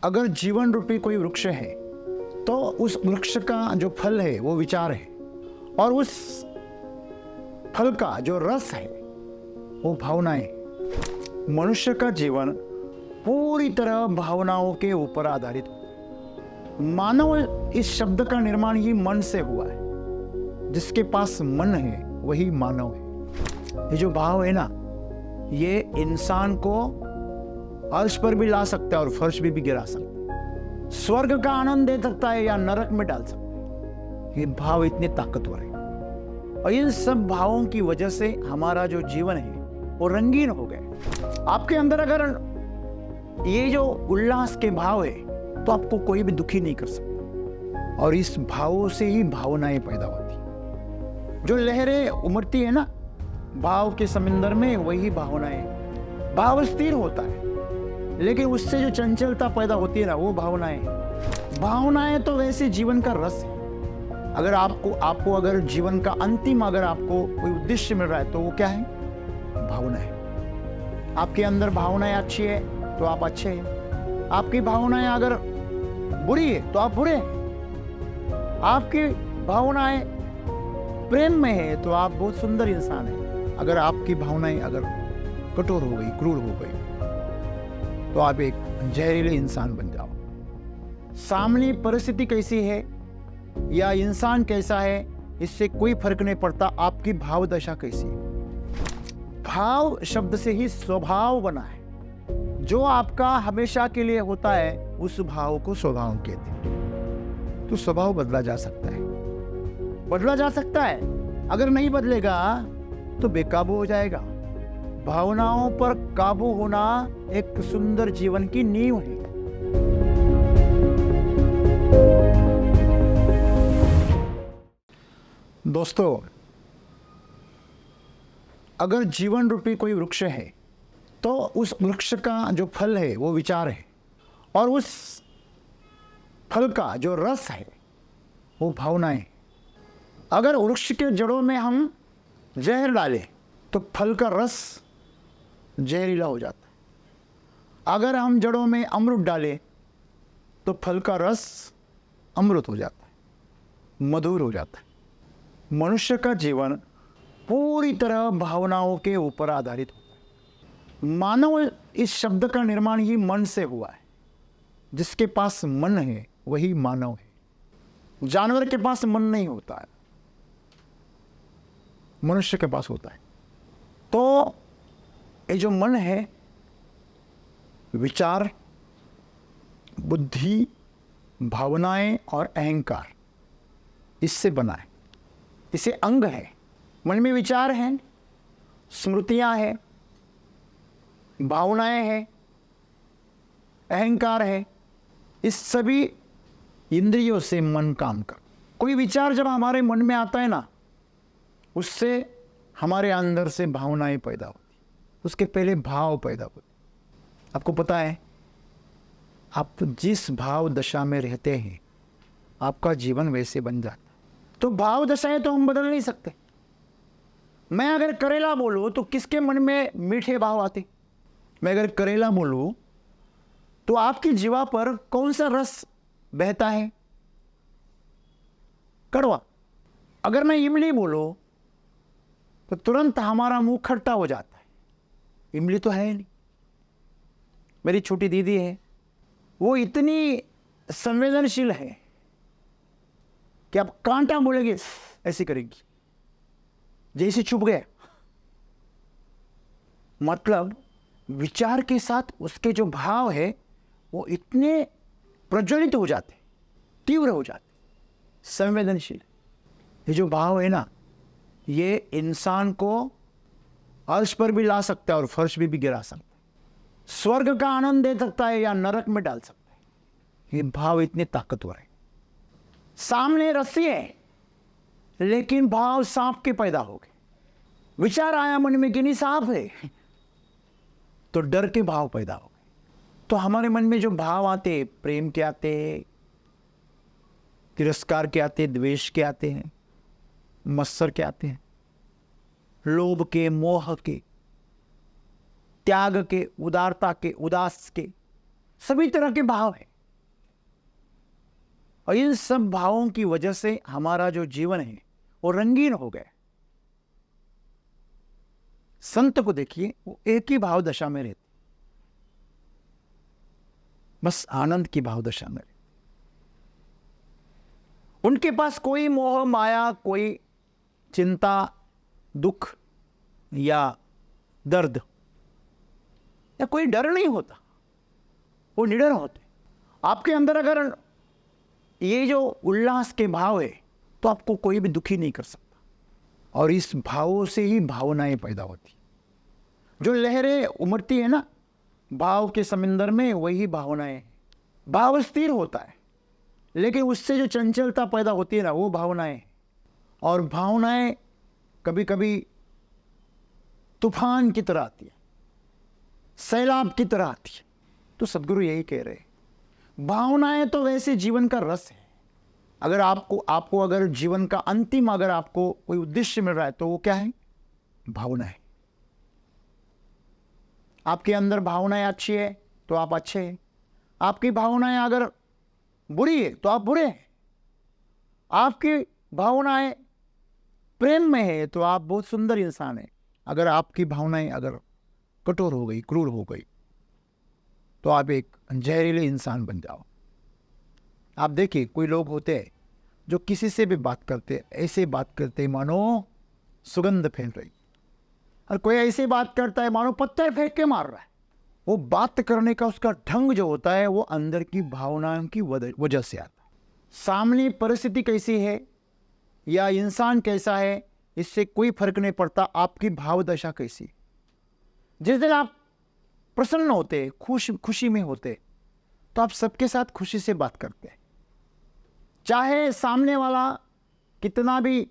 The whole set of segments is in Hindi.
अगर जीवन रूपी कोई वृक्ष है तो उस वृक्ष का जो फल है वो विचार है, और उस फल का जो रस है वो भावनाएं। मनुष्य का जीवन पूरी तरह भावनाओं के ऊपर आधारित है। मानव इस शब्द का निर्माण ही मन से हुआ है। जिसके पास मन है वही मानव है। ये जो भाव है ना, ये इंसान को अर्श पर भी ला सकता है और फर्श भी गिरा सकता है। स्वर्ग का आनंद दे सकता है या नरक में डाल सकता है। ये भाव इतने ताकतवर है, और इन सब भावों की वजह से हमारा जो जीवन है वो रंगीन हो गया। आपके अंदर अगर ये जो उल्लास के भाव है तो आपको कोई भी दुखी नहीं कर सकता, और इस भावों से ही भावनाएं पैदा होती है। जो लहरें उमड़ती है ना भाव के समंदर में, वही भावनाएं। भाव स्थिर होता है, लेकिन उससे जो चंचलता पैदा होती है ना, वो भावनाएं। भावनाएं तो वैसे जीवन का रस है। अगर आपको अगर जीवन का अंतिम अगर आपको कोई उद्देश्य मिल रहा है तो वो क्या है? भावना है। आपके अंदर भावनाएं अच्छी है तो आप अच्छे हैं। आपकी भावनाएं अगर बुरी है तो आप बुरे हैं। आपकी भावनाएं प्रेम में है तो आप बहुत सुंदर इंसान हैं। अगर आपकी भावनाएं अगर कठोर हो गई, क्रूर हो गई, तो आप एक जहरीले इंसान बन जाओ। सामने परिस्थिति कैसी है या इंसान कैसा है, इससे कोई फर्क नहीं पड़ता। आपकी भाव दशा कैसी है। भाव शब्द से ही स्वभाव बना है। जो आपका हमेशा के लिए होता है उस भाव को स्वभाव कहते हैं। तो स्वभाव बदला जा सकता है, बदला जा सकता है। अगर नहीं बदलेगा तो बेकाबू हो जाएगा। भावनाओं पर काबू होना एक सुंदर जीवन की नींव है। दोस्तों, अगर जीवन रूपी कोई वृक्ष है तो उस वृक्ष का जो फल है वो विचार है, और उस फल का जो रस है वो भावनाएं। अगर वृक्ष के जड़ों में हम जहर डालें तो फल का रस जहरीला हो जाता है। अगर हम जड़ों में अमृत डालें तो फल का रस अमृत हो जाता है, मधुर हो जाता है। मनुष्य का जीवन पूरी तरह भावनाओं के ऊपर आधारित होता है। मानव इस शब्द का निर्माण ही मन से हुआ है। जिसके पास मन है वही मानव है। जानवर के पास मन नहीं होता है, मनुष्य के पास होता है। तो ये जो मन है, विचार, बुद्धि, भावनाएं और अहंकार, इससे बना है। इसे अंग है। मन में विचार हैं, स्मृतियां हैं, भावनाएं हैं, अहंकार है। इस सभी इंद्रियों से मन काम कर। कोई विचार जब हमारे मन में आता है ना, उससे हमारे अंदर से भावनाएं पैदा होती। उसके पहले भाव पैदा होते। आपको पता है, आप जिस भाव दशा में रहते हैं आपका जीवन वैसे बन जाता है। तो भाव दशाएं तो हम बदल नहीं सकते। मैं अगर करेला बोलूं तो किसके मन में मीठे भाव आते? मैं अगर करेला बोलूं तो आपकी जीवा पर कौन सा रस बहता है? कड़वा। अगर मैं इमली बोलूं तो तुरंत हमारा मुंह खट्टा हो जाता है। इमली तो है नहीं। मेरी छोटी दीदी है, वो इतनी संवेदनशील है कि आप कांटा बोलेंगे ऐसी करेगी, जैसे चुप गए। मतलब विचार के साथ उसके जो भाव है वो इतने प्रज्वलित हो जाते, तीव्र हो जाते, संवेदनशील। ये जो भाव है ना, ये इंसान को अर्श पर भी ला सकता है और फर्श भी गिरा सकता है। स्वर्ग का आनंद दे सकता है या नरक में डाल सकता है। ये भाव इतने ताकतवर है। सामने रस्सी है लेकिन भाव सांप के पैदा हो गए। विचार आया मन में कि नहीं सांप है, तो डर के भाव पैदा हो गए। तो हमारे मन में जो भाव आते, प्रेम के आते, तिरस्कार के आते, द्वेष के आते हैं, मत्सर के आते हैं, लोभ के, मोह के, त्याग के, उदारता के, उदास के, सभी तरह के भाव है, और इन सब भावों की वजह से हमारा जो जीवन है वो रंगीन हो गया। संत को देखिए, वो एक ही भाव दशा में रहते, बस आनंद की भाव दशा में रहते। उनके पास कोई मोह माया, कोई चिंता, दुख या दर्द या कोई डर नहीं होता, वो निडर होते। आपके अंदर अगर ये जो उल्लास के भाव है तो आपको कोई भी दुखी नहीं कर सकता, और इस भावों से ही भावनाएं पैदा होती। जो लहरें उमड़ती है ना भाव के समंदर में, वही भावनाएं। भाव स्थिर होता है, लेकिन उससे जो चंचलता पैदा होती है ना, वो भावनाएं। और भावनाएं कभी कभी तूफान की तरह आती है, सैलाब की तरह आती है। तो सदगुरु यही कह रहे हैं, भावनाएं तो वैसे जीवन का रस है। अगर आपको अगर जीवन का अंतिम अगर आपको कोई उद्देश्य मिल रहा है तो वो क्या है? भावनाएं। आपके अंदर भावनाएं अच्छी है तो आप अच्छे हैं, आपकी भावनाएं अगर बुरी है तो आप बुरे हैं, आपकी भावनाएं प्रेम में है तो आप बहुत सुंदर इंसान हैं। अगर आपकी भावनाएं अगर कठोर हो गई, क्रूर हो गई, तो आप एक जहरीले इंसान बन जाओ। आप देखिए, कोई लोग होते हैं जो किसी से भी बात करते, ऐसे बात करते मानो सुगंध फैल रही, और कोई ऐसे बात करता है मानो पत्थर फेंक के मार रहा है। वो बात करने का उसका ढंग जो होता है वो अंदर की भावनाओं की वजह से आता है। सामने परिस्थिति कैसी है या इंसान कैसा है, इससे कोई फर्क नहीं पड़ता, आपकी भाव दशा कैसी। जिस दिन आप प्रसन्न होते, खुशी में होते, तो आप सबके साथ खुशी से बात करते हैं। चाहे सामने वाला कितना भी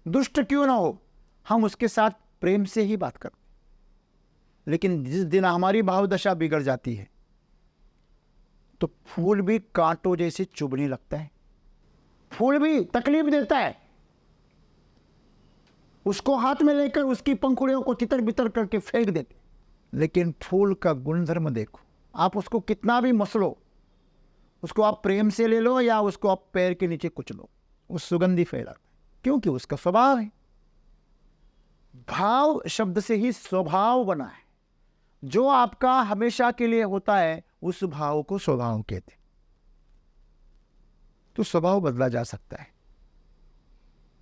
दुष्ट क्यों ना हो, हम उसके साथ प्रेम से ही बात करते हैं। लेकिन जिस दिन हमारी भाव दशा बिगड़ जाती है तो फूल भी कांटों जैसे चुभने लगता है, फूल भी तकलीफ देता है। उसको हाथ में लेकर उसकी पंखुड़ियों को तितर बितर करके फेंक देते। लेकिन फूल का गुणधर्म देखो, आप उसको कितना भी मसलो, उसको आप प्रेम से ले लो या उसको आप पैर के नीचे कुचलो, वो सुगंधी फैलाता है, क्योंकि उसका स्वभाव है। भाव शब्द से ही स्वभाव बना है। जो आपका हमेशा के लिए होता है उस भाव को स्वभाव कहते हैं। तो स्वभाव बदला जा सकता है।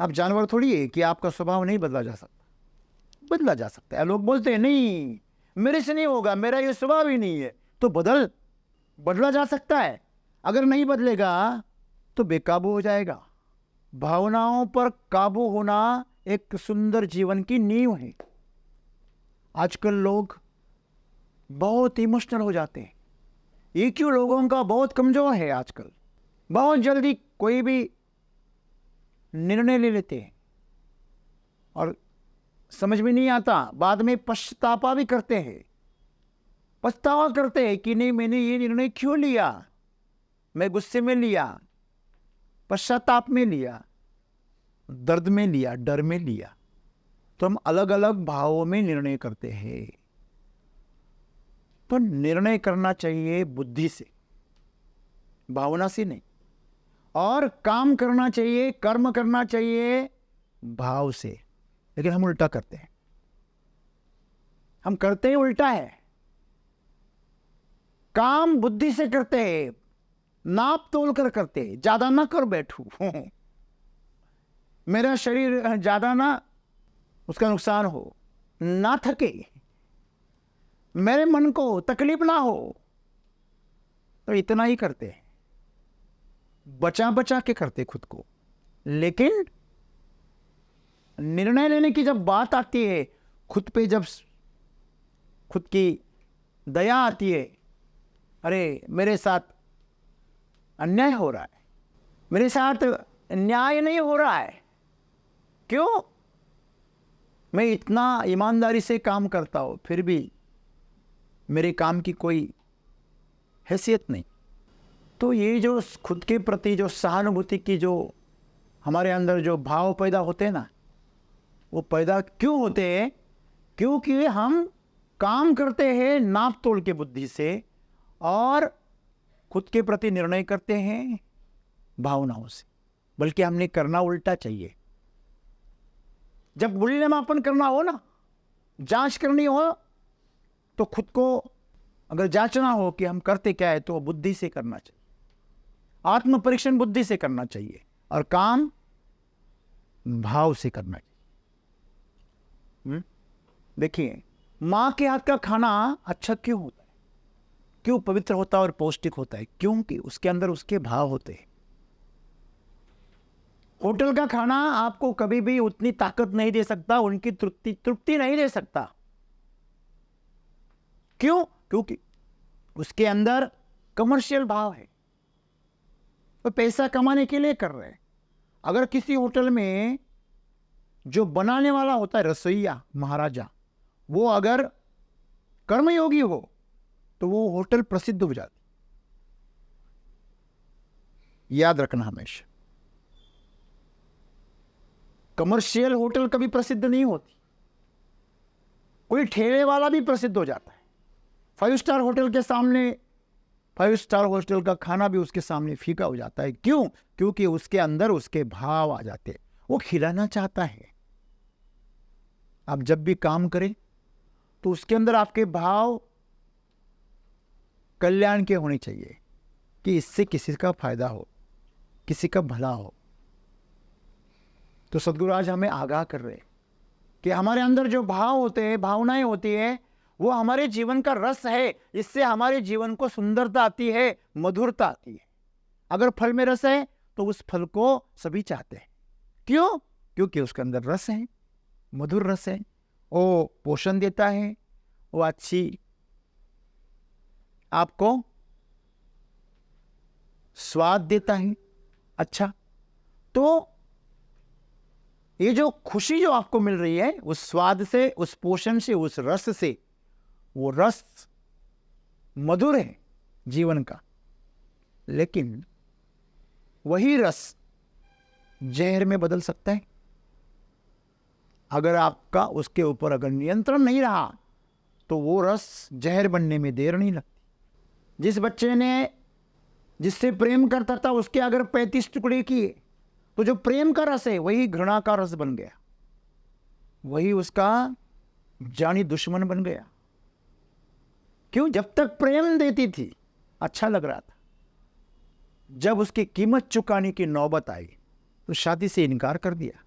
आप जानवर थोड़ी है कि आपका स्वभाव नहीं बदला जा सकता। बदला जा सकता है। लोग बोलते हैं नहीं मेरे से नहीं होगा, मेरा ये स्वभाव ही नहीं है। तो बदला जा सकता है। अगर नहीं बदलेगा तो बेकाबू हो जाएगा। भावनाओं पर काबू होना एक सुंदर जीवन की नींव है। आजकल लोग बहुत इमोशनल हो जाते हैं। ईक्यू लोगों का बहुत कमजोर है आजकल। बहुत जल्दी कोई भी निर्णय ले लेते हैं और समझ में नहीं आता, बाद में पछतावा भी करते हैं। पछतावा करते हैं कि नहीं मैंने ये निर्णय क्यों लिया, मैं गुस्से में लिया, पश्चाताप में लिया, दर्द में लिया, डर में लिया। तो हम अलग अलग भावों में निर्णय करते हैं। तो निर्णय करना चाहिए बुद्धि से, भावना से नहीं। और काम करना चाहिए, कर्म करना चाहिए भाव से। लेकिन हम उल्टा करते हैं। हम करते हैं उल्टा है। काम बुद्धि से करते हैं, नाप तोल कर करते हैं। ज्यादा ना कर बैठू मेरा शरीर ज्यादा ना उसका नुकसान हो, ना थके, मेरे मन को तकलीफ ना हो। तो इतना ही करते हैं, बचा बचा के करते खुद को। लेकिन निर्णय लेने की जब बात आती है, खुद पे जब खुद की दया आती है, अरे मेरे साथ अन्याय हो रहा है, मेरे साथ न्याय नहीं हो रहा है, क्यों? मैं इतना ईमानदारी से काम करता हूं फिर भी मेरे काम की कोई हैसियत नहीं। तो ये जो खुद के प्रति जो सहानुभूति की जो हमारे अंदर जो भाव पैदा होते हैं ना, वो पैदा क्यों होते हैं? क्योंकि हम काम करते हैं नाप तोल के बुद्धि से, और खुद के प्रति निर्णय करते हैं भावनाओं से, बल्कि हमने करना उल्टा चाहिए। जब मूल्यमापन करना हो ना, जांच करनी हो, तो खुद को अगर जांचना हो कि हम करते क्या है, तो बुद्धि से करना चाहिए, आत्म परीक्षण बुद्धि से करना चाहिए, और काम भाव से करना चाहिए। देखिए, माँ के हाथ का खाना अच्छा क्यों होता है, क्यों पवित्र होता है और पौष्टिक होता है? क्योंकि उसके अंदर उसके भाव होते हैं। होटल का खाना आपको कभी भी उतनी ताकत नहीं दे सकता, उनकी तृप्ति नहीं दे सकता। क्यों? क्योंकि उसके अंदर कमर्शियल भाव है, वो पैसा कमाने के लिए कर रहे हैं। अगर किसी होटल में जो बनाने वाला होता है, रसोइया महाराजा, वो अगर कर्मयोगी हो तो वो होटल प्रसिद्ध हो जाती। याद रखना हमेशा, कमर्शियल होटल कभी प्रसिद्ध नहीं होती। कोई ठेले वाला भी प्रसिद्ध हो जाता है। 5 स्टार होटल के सामने, 5 स्टार होटल का खाना भी उसके सामने फीका हो जाता है। क्यों? क्योंकि उसके अंदर उसके भाव आ जाते हैं। वो खिलाना चाहता है। आप जब भी काम करें तो उसके अंदर आपके भाव कल्याण के होने चाहिए, कि इससे किसी का फायदा हो, किसी का भला हो। तो सद्गुरु आज हमें आगाह कर रहे हैं कि हमारे अंदर जो भाव होते हैं, भावनाएं होती है, वो हमारे जीवन का रस है। इससे हमारे जीवन को सुंदरता आती है, मधुरता आती है। अगर फल में रस है तो उस फल को सभी चाहते हैं। क्यों? क्योंकि उसके अंदर रस है, मधुर रस है। वो पोषण देता है, वो अच्छी आपको स्वाद देता है। अच्छा, तो ये जो खुशी जो आपको मिल रही है उस स्वाद से, उस पोषण से, उस रस से, वो रस मधुर है जीवन का। लेकिन वही रस जहर में बदल सकता है अगर आपका उसके ऊपर अगर नियंत्रण नहीं रहा, तो वो रस जहर बनने में देर नहीं लगती। जिस बच्चे ने जिससे प्रेम करता था उसके अगर 35 टुकड़े किए, तो जो प्रेम का रस है वही घृणा का रस बन गया, वही उसका जानी दुश्मन बन गया। क्यों? जब तक प्रेम देती थी अच्छा लग रहा था, जब उसकी कीमत चुकाने की नौबत आई तो शादी से इनकार कर दिया।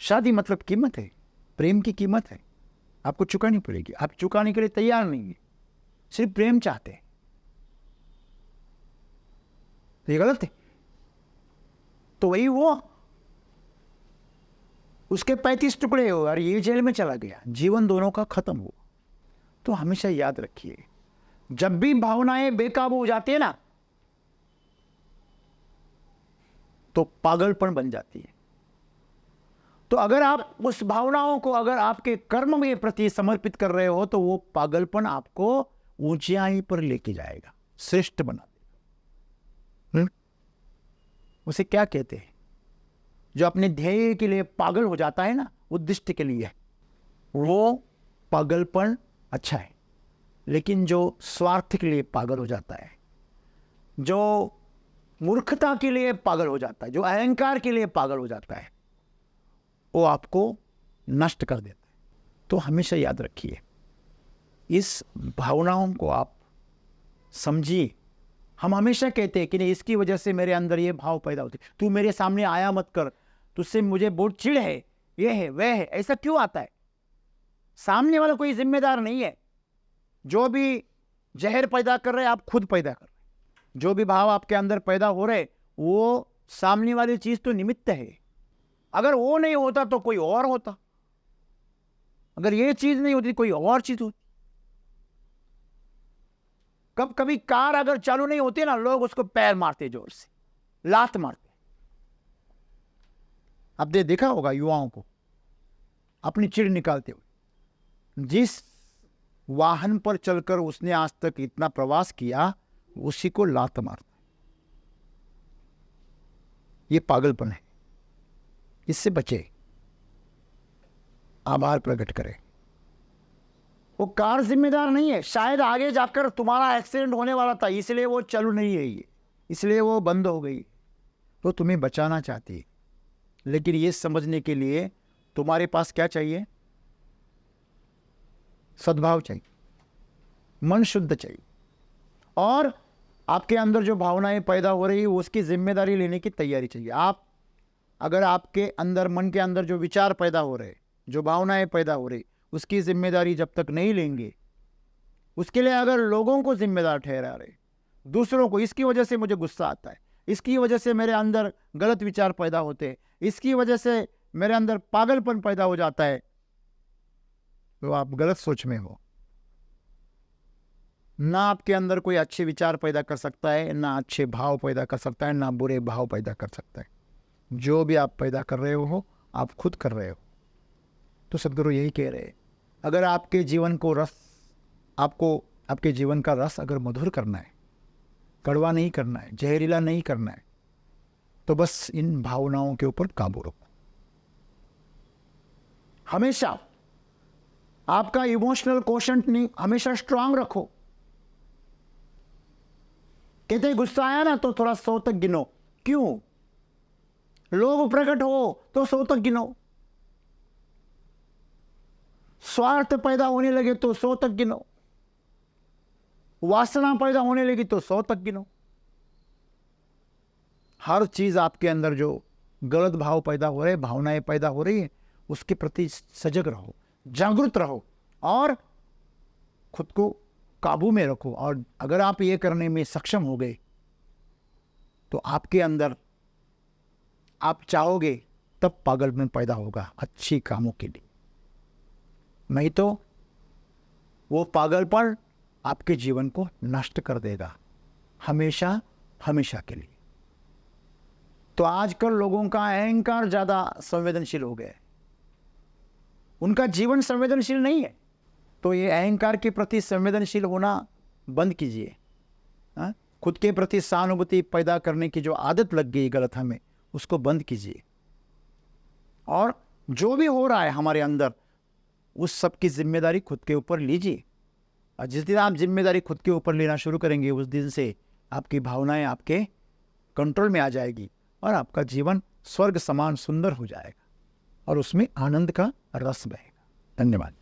शादी मतलब कीमत है, प्रेम की कीमत है, आपको चुकानी पड़ेगी। आप चुकाने के लिए तैयार नहीं है, सिर्फ प्रेम चाहते हैं, तो ये गलत है। तो वही वो उसके 35 टुकड़े हो और ये जेल में चला गया, जीवन दोनों का खत्म हुआ। तो हमेशा याद रखिए, जब भी भावनाएं बेकाबू हो जाती है ना, तो पागलपन बन जाती है। तो अगर आप उस भावनाओं को अगर आपके कर्म के प्रति समर्पित कर रहे हो, तो वो पागलपन आपको ऊंचाई पर लेके जाएगा, श्रेष्ठ बना देगा। उसे क्या कहते हैं? जो अपने ध्येय के लिए पागल हो जाता है ना, उद्दिष्ट के लिए, वो पागलपन अच्छा है। लेकिन जो स्वार्थ के लिए पागल हो जाता है, जो मूर्खता के लिए पागल हो जाता है, जो अहंकार के लिए पागल हो जाता है, वो आपको नष्ट कर देता है। तो हमेशा याद रखिए, इस भावनाओं को आप समझिए। हम हमेशा कहते हैं कि नहीं, इसकी वजह से मेरे अंदर ये भाव पैदा होते, तू मेरे सामने आया मत कर, तुझसे मुझे बहुत चिढ़ है, ये है वह है। ऐसा क्यों आता है? सामने वाला कोई जिम्मेदार नहीं है। जो भी जहर पैदा कर रहे आप खुद पैदा कर रहे। जो भी भाव आपके अंदर पैदा हो रहे, वो सामने वाली चीज तो निमित्त है। अगर वो नहीं होता तो कोई और होता, अगर ये चीज नहीं होती कोई और चीज होती। कभी कार अगर चालू नहीं होती ना, लोग उसको पैर मारते, जोर से लात मारते। आपने देखा होगा युवाओं को अपनी चिढ़ निकालते हुए। जिस वाहन पर चलकर उसने आज तक इतना प्रवास किया, उसी को लात मारता है। ये पागलपन है, इससे बचे, आभार प्रकट करें। वो कार जिम्मेदार नहीं है। शायद आगे जाकर तुम्हारा एक्सीडेंट होने वाला था, इसलिए वो चालू नहीं है, ये इसलिए वो बंद हो गई। तो तुम्हें बचाना चाहती है, लेकिन ये समझने के लिए तुम्हारे पास क्या चाहिए? सद्भाव चाहिए, मन शुद्ध चाहिए, और आपके अंदर जो भावनाएं पैदा हो रही है उसकी जिम्मेदारी लेने की तैयारी चाहिए। आप अगर आपके अंदर, मन के अंदर जो विचार पैदा हो रहे, जो भावनाएं पैदा हो रही, उसकी जिम्मेदारी जब तक नहीं लेंगे, उसके लिए अगर लोगों को जिम्मेदार ठहरा रहे, दूसरों को, इसकी वजह से मुझे गुस्सा आता है, इसकी वजह से मेरे अंदर गलत विचार पैदा होते हैं, इसकी वजह से मेरे अंदर पागलपन पैदा हो जाता है, तो आप गलत सोच में हो। ना आपके अंदर कोई अच्छे विचार पैदा कर सकता है, ना अच्छे भाव पैदा कर सकता है, ना बुरे भाव पैदा कर सकता है। जो भी आप पैदा कर रहे हो आप खुद कर रहे हो। तो सद्गुरु यही कह रहे हैं, अगर आपके जीवन को रस, आपको आपके जीवन का रस अगर मधुर करना है, कड़वा नहीं करना है, जहरीला नहीं करना है, तो बस इन भावनाओं के ऊपर काबू रखो। हमेशा आपका इमोशनल कोशेंट नहीं, हमेशा स्ट्रांग रखो। कहते गुस्सा आया ना तो थोड़ा 100 तक गिनो। क्यों? लोभ प्रकट हो तो 100 तक गिनो। स्वार्थ पैदा होने लगे तो 100 तक गिनो। वासना पैदा होने लगी तो 100 तक गिनो। हर चीज आपके अंदर जो गलत भाव पैदा हो रहे, भावनाएं पैदा हो रही है, उसके प्रति सजग रहो, जागरूक रहो और खुद को काबू में रखो। और अगर आप ये करने में सक्षम हो गए तो आपके अंदर, आप चाहोगे तब पागलपन पैदा होगा अच्छी कामों के लिए, नहीं तो वो पागलपन आपके जीवन को नष्ट कर देगा हमेशा हमेशा के लिए। तो आजकल लोगों का अहंकार ज्यादा संवेदनशील हो गया है, उनका जीवन संवेदनशील नहीं है। तो ये अहंकार के प्रति संवेदनशील होना बंद कीजिए। खुद के प्रति सहानुभूति पैदा करने की जो आदत लग गई गलत हमें, उसको बंद कीजिए। और जो भी हो रहा है हमारे अंदर, उस सब की जिम्मेदारी खुद के ऊपर लीजिए। और जिस दिन आप जिम्मेदारी खुद के ऊपर लेना शुरू करेंगे, उस दिन से आपकी भावनाएं आपके कंट्रोल में आ जाएगी और आपका जीवन स्वर्ग समान सुंदर हो जाएगा और उसमें आनंद का रस बहेगा। धन्यवाद।